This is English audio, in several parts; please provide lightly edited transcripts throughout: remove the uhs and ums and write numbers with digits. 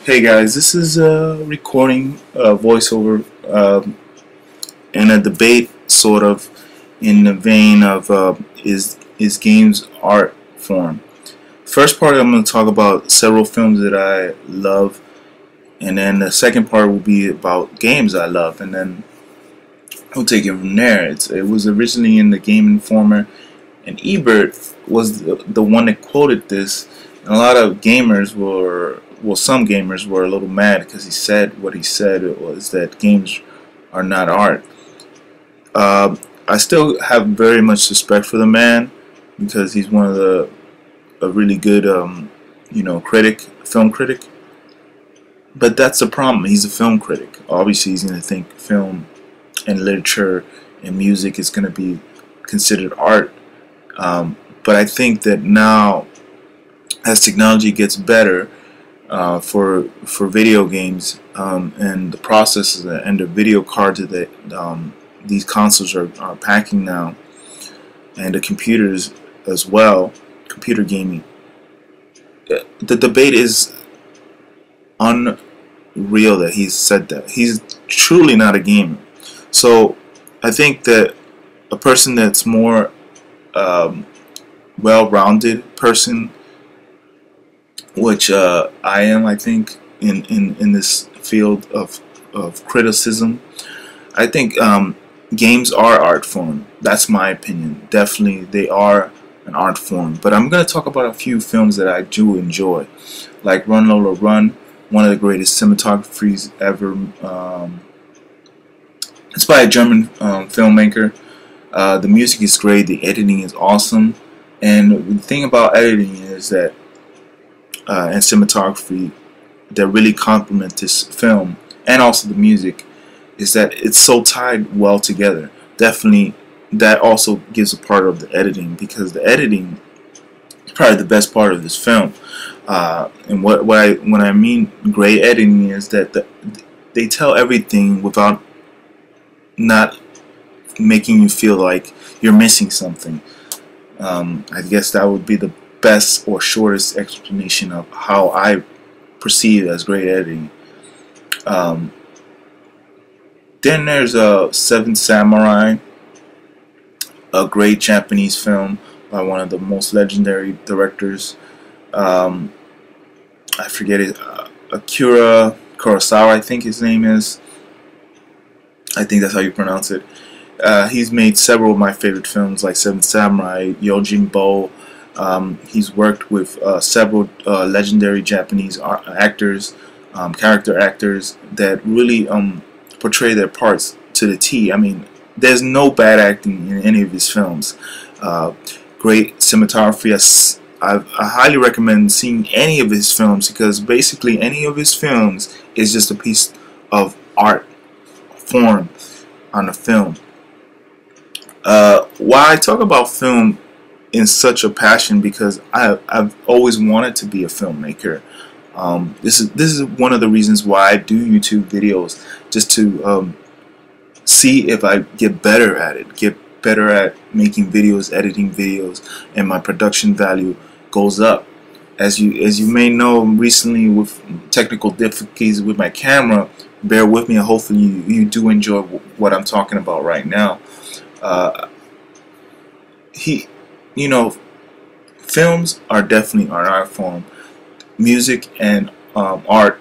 Hey guys, this is a recording voiceover in a debate, sort of in the vein of is games art form. First part, I'm going to talk about several films that I love, and then the second part will be about games I love, and then we'll take it from there. It was originally in the Game Informer, and Ebert was the one that quoted this, and a lot of gamers were, well, some gamers were a little mad because he said what he said. It was that games are not art. I still have very much respect for the man because he's one of a really good film critic. But that's the problem. He's a film critic. Obviously, he's going to think film and literature and music is going to be considered art. But I think that now, as technology gets better for video games and the processors and the video cards that these consoles are packing now, and the computers as well, computer gaming, the debate is unreal that he's said that. He's truly not a gamer. So I think that a person that's more well-rounded person, which I am, I think, in this field of criticism, I think games are art form. That's my opinion. Definitely, they are an art form. But I'm going to talk about a few films that I do enjoy, like Run Lola Run, one of the greatest cinematographies ever. It's by a German filmmaker. The music is great. The editing is awesome. And the thing about editing is that and cinematography that really complement this film, and also the music, is that it's so tied well together. Definitely, that also gives a part of the editing, because the editing is probably the best part of this film. And when I mean great editing is that they tell everything without not making you feel like you're missing something. I guess that would be the best or shortest explanation of how I perceive as great editing. Then there's Seven Samurai, a great Japanese film by one of the most legendary directors. I forget it. Akira Kurosawa, I think his name is. I think that's how you pronounce it. He's made several of my favorite films, like Seven Samurai, Yojimbo. He's worked with several legendary Japanese actors, character actors that really portray their parts to the T. I mean, there's no bad acting in any of his films. Great cinematography. I highly recommend seeing any of his films, because basically any of his films is just a piece of art form on a film. Why I talk about film in such a passion, because I've always wanted to be a filmmaker. This is one of the reasons why I do YouTube videos, just to see if I get better at it, get better at making videos, editing videos, and my production value goes up. As you may know, recently with technical difficulties with my camera, bear with me, and hopefully you do enjoy what I'm talking about right now. Films are definitely an art form. Music and art,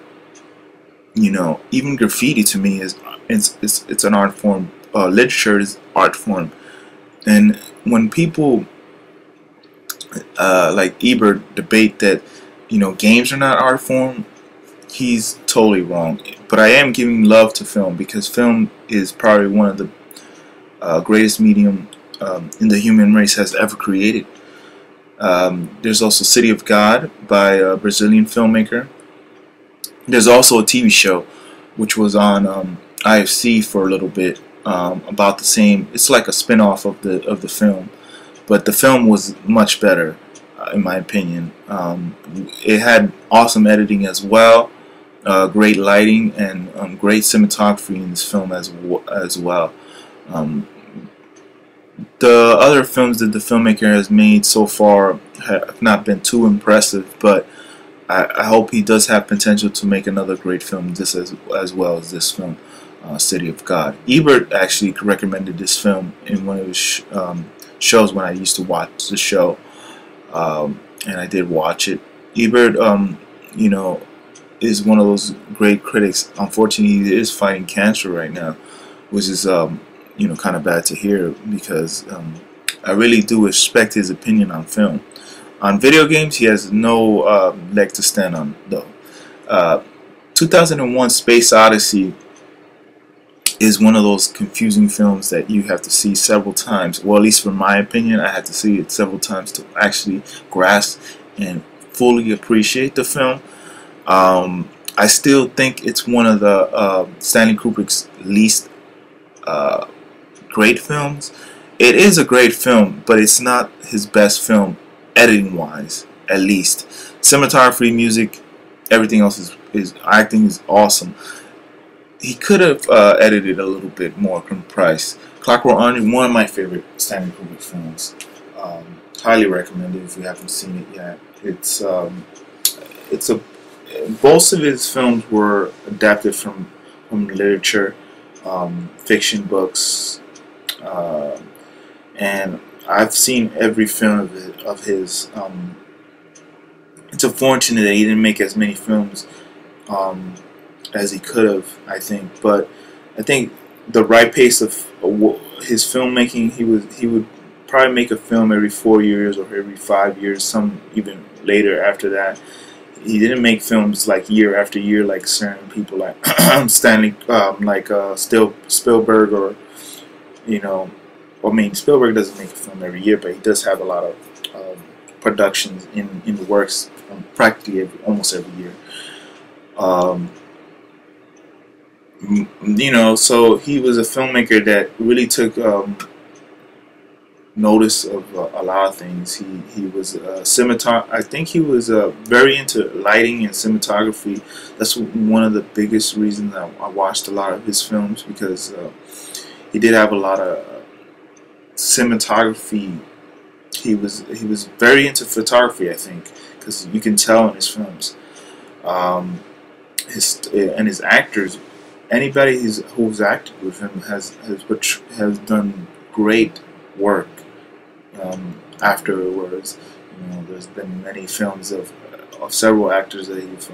even graffiti to me is it's an art form. Literature is art form. And when people like Ebert debate that games are not art form, he's totally wrong. But I am giving love to film, because film is probably one of the greatest medium in the human race has ever created. There's also City of God by a Brazilian filmmaker. There's also a TV show which was on IFC for a little bit, about the same. It's like a spin-off of the film, but the film was much better, in my opinion. It had awesome editing as well, great lighting, and great cinematography in this film as well. The other films that the filmmaker has made so far have not been too impressive, but I hope he does have potential to make another great film just as well as this film, City of God. Ebert actually recommended this film in one of his shows when I used to watch the show, and I did watch it. Ebert, you know, is one of those great critics. Unfortunately, he is fighting cancer right now, which is you know, kind of bad to hear, because I really do respect his opinion on film. On video games, he has no leg to stand on, though. 2001 Space Odyssey is one of those confusing films that you have to see several times. Well, at least from my opinion, I had to see it several times to actually grasp and fully appreciate the film. I still think it's one of the Stanley Kubrick's least great films. It is a great film, but it's not his best film, editing-wise, at least. Cinematography, music, everything else is acting is awesome. He could have edited a little bit more compressed. Clockwork Orange, one of my favorite Stanley Kubrick films. Highly recommended if you haven't seen it yet. It's a most of his films were adapted from literature, fiction books, and I've seen every film of his. It's unfortunate that he didn't make as many films as he could have, I think. But I think the right pace of his filmmaking, he would probably make a film every 4 years or every 5 years, some even later after that. He didn't make films like year after year like certain people like Stanley, Spielberg, or you know. I mean, Spielberg doesn't make a film every year, but he does have a lot of productions in the works practically almost every year. You know, so he was a filmmaker that really took notice of a lot of things. He was I think he was very into lighting and cinematography. That's one of the biggest reasons I watched a lot of his films, because he did have a lot of cinematography. He was very into photography, I think, because you can tell in his films. His actors, anybody who's acted with him has done great work afterwards. You know, there's been many films of several actors that he's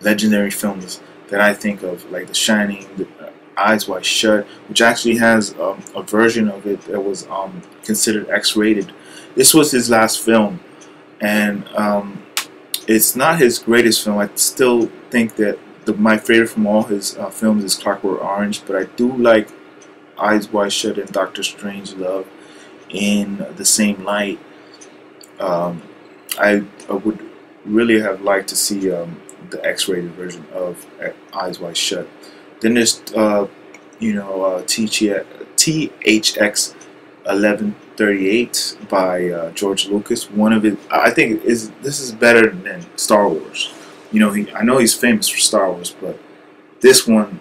legendary films that I think of, like The Shining, Eyes Wide Shut, which actually has a version of it that was considered X-rated. This was his last film, and it's not his greatest film. I still think that my favorite from all his films is Clockwork Orange, but I do like Eyes Wide Shut and Doctor Strangelove in the same light. I would really have liked to see the X-rated version of Eyes Wide Shut. Then there's THX 1138 by George Lucas. One of it, I think, this is better than Star Wars. You know, I know he's famous for Star Wars, but this one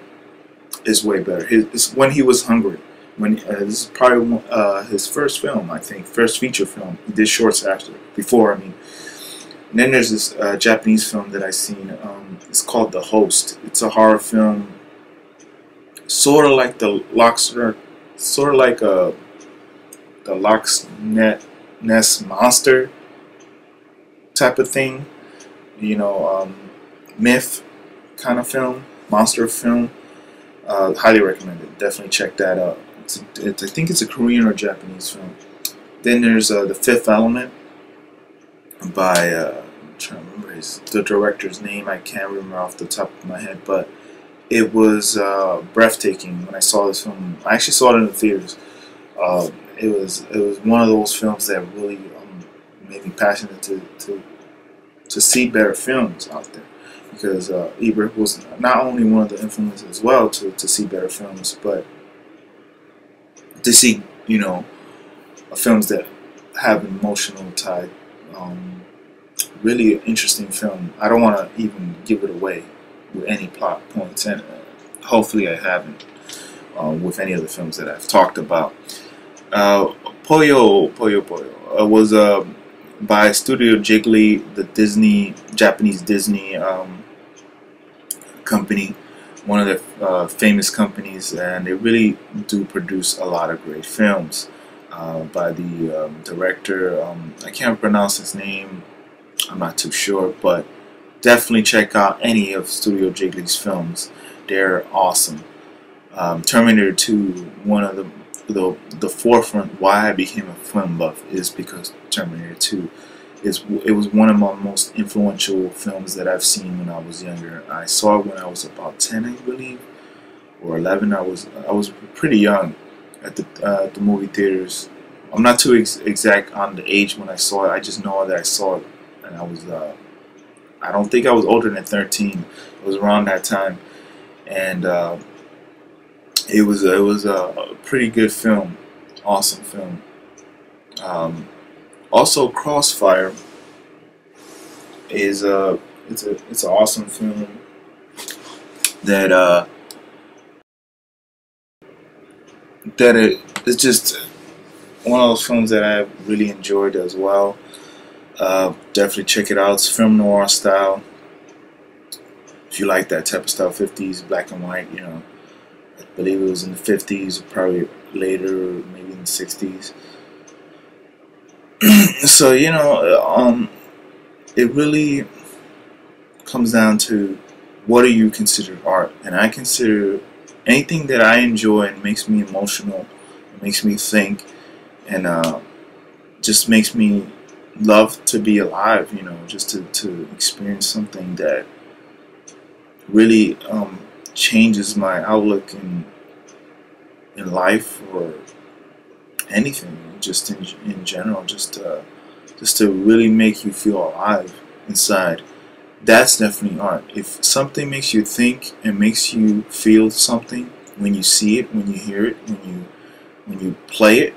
is way better. It's When He Was Hungry. This is probably his first film, I think, first feature film. He did shorts before. I mean, and then there's this Japanese film that I've seen. It's called The Host. It's a horror film, sort of like the Loch Ness Monster type of thing. You know, myth kind of film, monster film. Highly recommended. Definitely check that out. I think it's a Korean or Japanese film. Then there's The Fifth Element by I'm trying to remember the director's name. I can't remember off the top of my head, but it was breathtaking when I saw this film. I actually saw it in the theaters. It was one of those films that really made me passionate to see better films out there, because Ebert was not only one of the influences as well to see better films, but to see, you know, films that have an emotional tie. Really interesting film. I don't want to even give it away with any plot points, and hopefully I haven't with any of the films that I've talked about. Pollo was by Studio Ghibli, the Japanese Disney company, one of the famous companies, and they really do produce a lot of great films. By the director, I can't pronounce his name, I'm not too sure, but definitely check out any of Studio Ghibli's films. They're awesome. Terminator 2, one of the forefront why I became a film buff is because Terminator 2 it was one of my most influential films that I've seen when I was younger. I saw it when I was about 10, I believe, or 11. I was pretty young at the movie theaters. I'm not too exact on the age when I saw it. I just know that I saw it, and I was I don't think I was older than 13. It was around that time, and it was a pretty good film, awesome film. Also, Crossfire is it's an awesome film that it's just one of those films that I really enjoyed as well. Definitely check it out. It's film noir style. If you like that type of style, 50s black and white, you know. I believe it was in the 50s, probably later, maybe in the 60s. So you know, it really comes down to what do you consider art, and I consider anything that I enjoy and makes me emotional, makes me think, and just makes me love to be alive. You know, just to experience something that really changes my outlook in life or anything, just in general, just to really make you feel alive inside. That's definitely art. If something makes you think and makes you feel something when you see it, when you hear it, when you play it,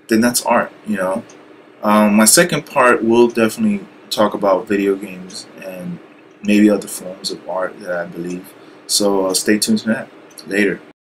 then that's art. You know. My second part will definitely talk about video games and maybe other forms of art that I believe. So stay tuned to that later.